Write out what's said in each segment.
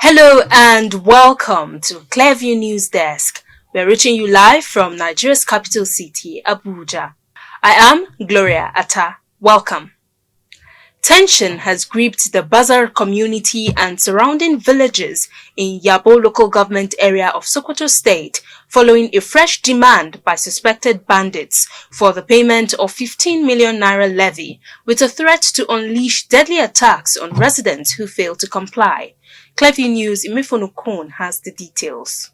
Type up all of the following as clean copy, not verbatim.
Hello and welcome to Clearview News Desk. We're reaching you live from Nigeria's capital city, Abuja. I am Gloria Atta. Welcome. Tension has gripped the Bazar community and surrounding villages in Yabo local government area of Sokoto State following a fresh demand by suspected bandits for the payment of 15 million naira levy with a threat to unleash deadly attacks on residents who fail to comply. Clearview News Imifonukun has the details.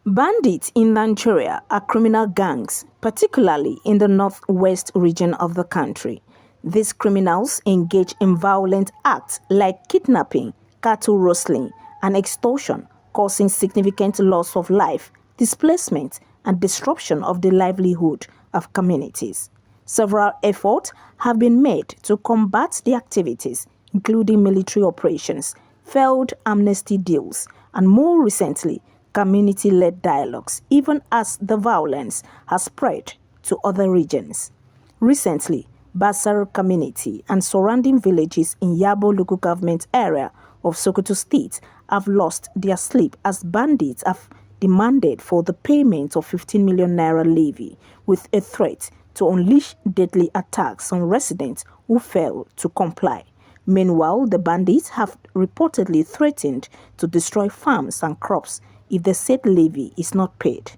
Bandits in Nigeria are criminal gangs, particularly in the northwest region of the country. These criminals engage in violent acts like kidnapping, cattle rustling, and extortion, causing significant loss of life, displacement, and disruption of the livelihood of communities. Several efforts have been made to combat the activities, including military operations, failed amnesty deals, and more recently, community-led dialogues, even as the violence has spread to other regions. Recently, Basar community and surrounding villages in Yabo local government area of Sokoto State have lost their sleep as bandits have demanded for the payment of 15 million naira levy with a threat to unleash deadly attacks on residents who fail to comply. Meanwhile, the bandits have reportedly threatened to destroy farms and crops if the said levy is not paid.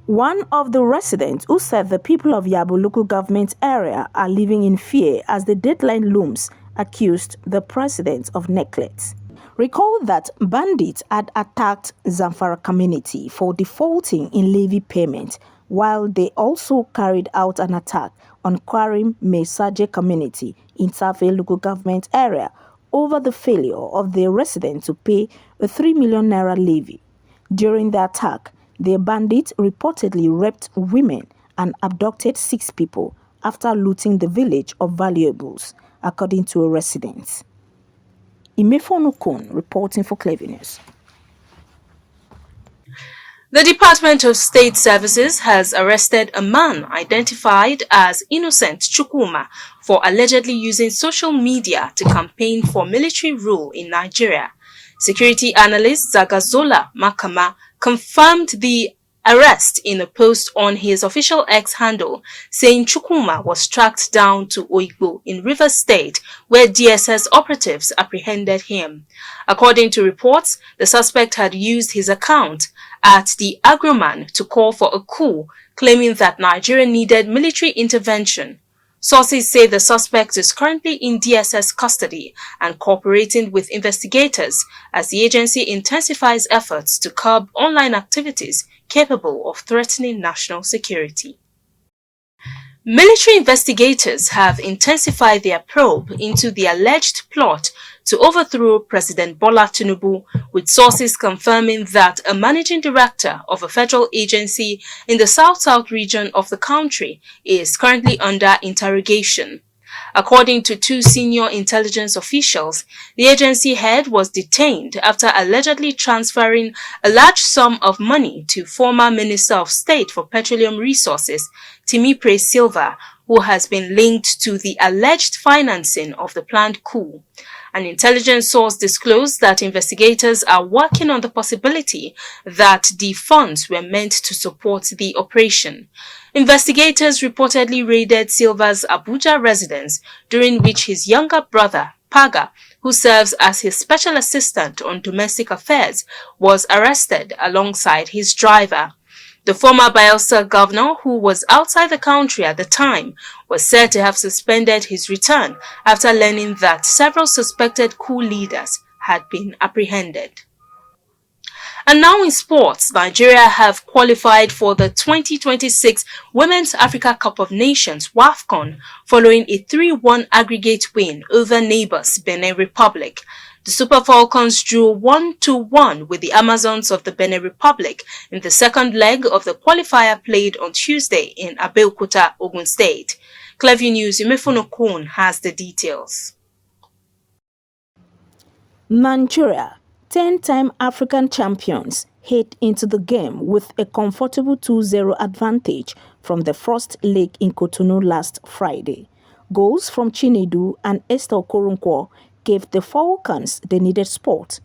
One of the residents who said the people of Yabo local government area are living in fear as the deadline looms accused the president of neglect. Recall that bandits had attacked Zamfara community for defaulting in levy payment, while they also carried out an attack on Kwarim Mesaje community in Tafe local government area over the failure of their residents to pay a 3 million naira levy. During the attack, the bandits reportedly raped women and abducted 6 people after looting the village of valuables, according to a resident. Imifonukun reporting for Clearview News. The Department of State Services has arrested a man identified as Innocent Chukwuma for allegedly using social media to campaign for military rule in Nigeria. Security analyst Zagazola Makama confirmed the arrest in a post on his official X handle, saying Chukwuma was tracked down to Oigbo in Rivers State, where DSS operatives apprehended him. According to reports, the suspect had used his account at the Agroman to call for a coup, claiming that Nigeria needed military intervention. Sources say the suspect is currently in DSS custody and cooperating with investigators as the agency intensifies efforts to curb online activities capable of threatening national security. Military investigators have intensified their probe into the alleged plot to overthrow President Bola Tinubu, with sources confirming that a managing director of a federal agency in the south-south region of the country is currently under interrogation. According to 2 senior intelligence officials, the agency head was detained after allegedly transferring a large sum of money to former Minister of State for Petroleum Resources, Timipre Silva, who has been linked to the alleged financing of the planned coup. An intelligence source disclosed that investigators are working on the possibility that the funds were meant to support the operation. Investigators reportedly raided Silva's Abuja residence, during which his younger brother, Paga, who serves as his special assistant on domestic affairs, was arrested alongside his driver. The former Bayelsa governor, who was outside the country at the time, was said to have suspended his return after learning that several suspected coup leaders had been apprehended. And now in sports, Nigeria have qualified for the 2026 Women's Africa Cup of Nations (WAFCON) following a 3-1 aggregate win over neighbors Benin Republic. The Super Falcons drew 1-1 with the Amazons of the Benin Republic in the second leg of the qualifier played on Tuesday in Abeokuta, Ogun State. Clearview News Imifonokun has the details. Nigeria, 10-time African champions, head into the game with a comfortable 2-0 advantage from the first leg in Cotonou last Friday. Goals from Chinedu and Esther Okoronkwo gave the Falcons the needed support.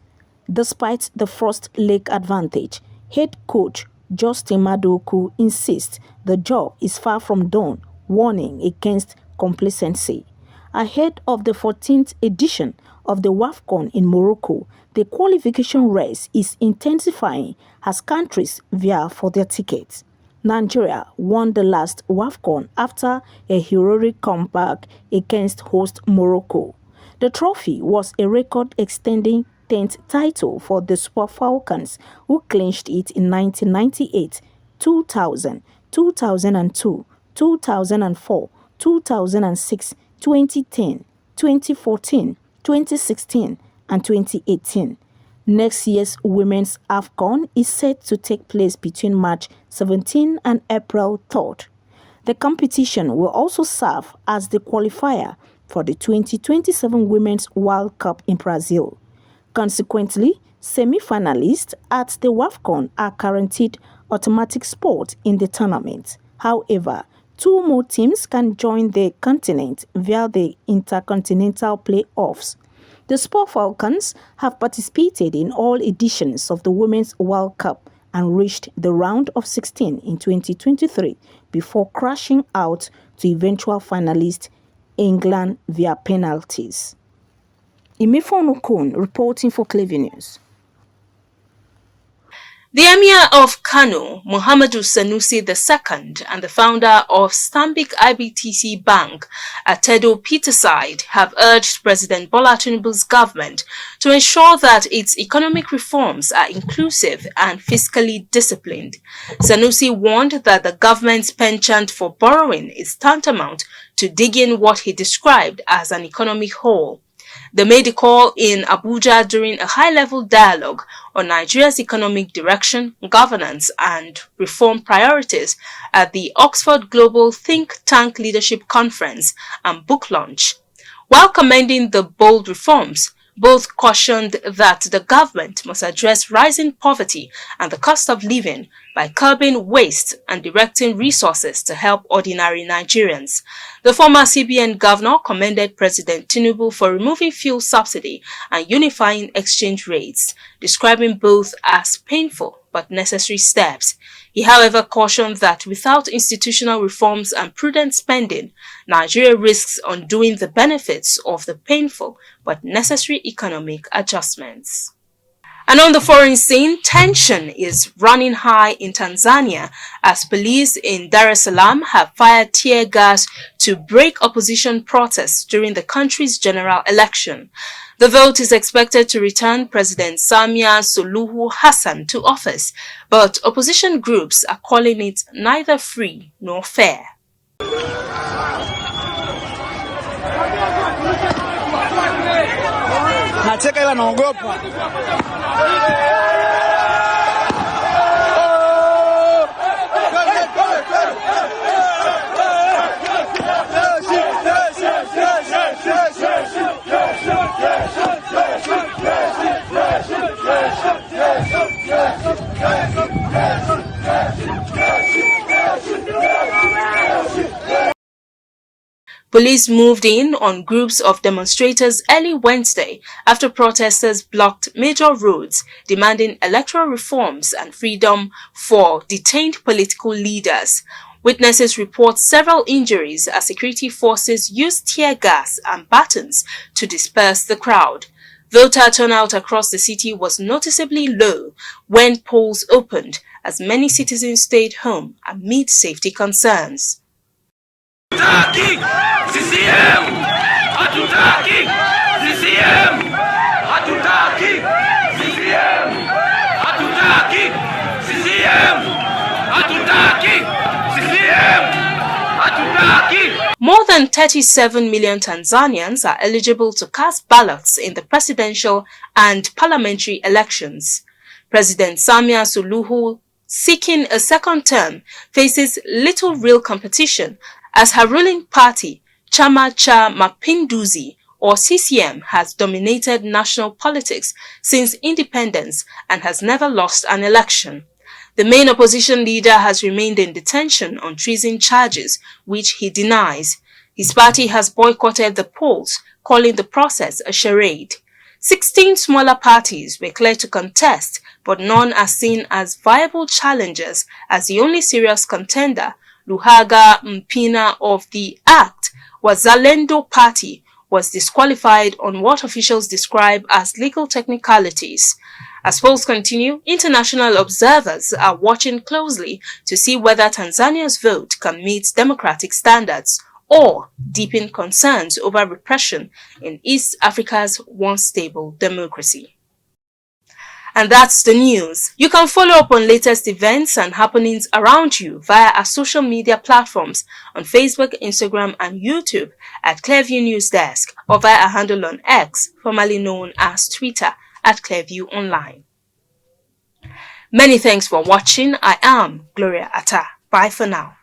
Despite the first leg advantage, head coach Justin Maduoku insists the job is far from done, warning against complacency. Ahead of the 14th edition of the WAFCON in Morocco, the qualification race is intensifying as countries vie for their tickets. Nigeria won the last WAFCON after a heroic comeback against host Morocco. The trophy was a record-extending 10th title for the Super Falcons, who clinched it in 1998, 2000, 2002, 2004, 2006, 2010, 2014, 2016, and 2018. Next year's Women's AFCON is set to take place between March 17 and April 3rd. The competition will also serve as the qualifier for the 2027 Women's World Cup in Brazil. Consequently, semi-finalists at the WAFCON are guaranteed automatic spot in the tournament. However, 2 more teams can join the continent via the Intercontinental Playoffs. The Super Falcons have participated in all editions of the Women's World Cup and reached the round of 16 in 2023 before crashing out to eventual finalist England via penalties. Imefonu Kun reporting for Clever News. The Emir of Kano, Muhammadu Sanusi II, and the founder of Stanbic IBTC Bank, Atedo Peterside, have urged President Bola Tinubu's government to ensure that its economic reforms are inclusive and fiscally disciplined. Sanusi warned that the government's penchant for borrowing is tantamount to digging what he described as an economic hole. They made the call in Abuja during a high-level dialogue on Nigeria's economic direction, governance, and reform priorities at the Oxford Global Think Tank Leadership Conference and book launch. While commending the bold reforms, both cautioned that the government must address rising poverty and the cost of living by curbing waste and directing resources to help ordinary Nigerians. The former CBN governor commended President Tinubu for removing fuel subsidy and unifying exchange rates, describing both as painful but necessary steps. He, however, cautioned that without institutional reforms and prudent spending, Nigeria risks undoing the benefits of the painful but necessary economic adjustments. And on the foreign scene, tension is running high in Tanzania as police in Dar es Salaam have fired tear gas to break opposition protests during the country's general election. The vote is expected to return President Samia Suluhu Hassan to office, but opposition groups are calling it neither free nor fair. Police moved in on groups of demonstrators early Wednesday after protesters blocked major roads demanding electoral reforms and freedom for detained political leaders. Witnesses report several injuries as security forces used tear gas and batons to disperse the crowd. Voter turnout across the city was noticeably low when polls opened, as many citizens stayed home amid safety concerns. More than 37 million Tanzanians are eligible to cast ballots in the presidential and parliamentary elections. President Samia Suluhu, seeking a second term, faces little real competition as her ruling party, Chama cha Mapinduzi, or CCM, has dominated national politics since independence and has never lost an election. The main opposition leader has remained in detention on treason charges, which he denies. His party has boycotted the polls, calling the process a charade. 16 smaller parties were cleared to contest, but none are seen as viable challengers, as the only serious contender, Luhaga Mpina of the ACT, Wazalendo Party, was disqualified on what officials describe as legal technicalities. As polls continue, international observers are watching closely to see whether Tanzania's vote can meet democratic standards or deepen concerns over repression in East Africa's once stable democracy. And that's the news. You can follow up on latest events and happenings around you via our social media platforms on Facebook, Instagram, and YouTube at Clearview News Desk, or via our handle on X, formerly known as Twitter, at Clearview Online. Many thanks for watching. I am Gloria Atta. Bye for now.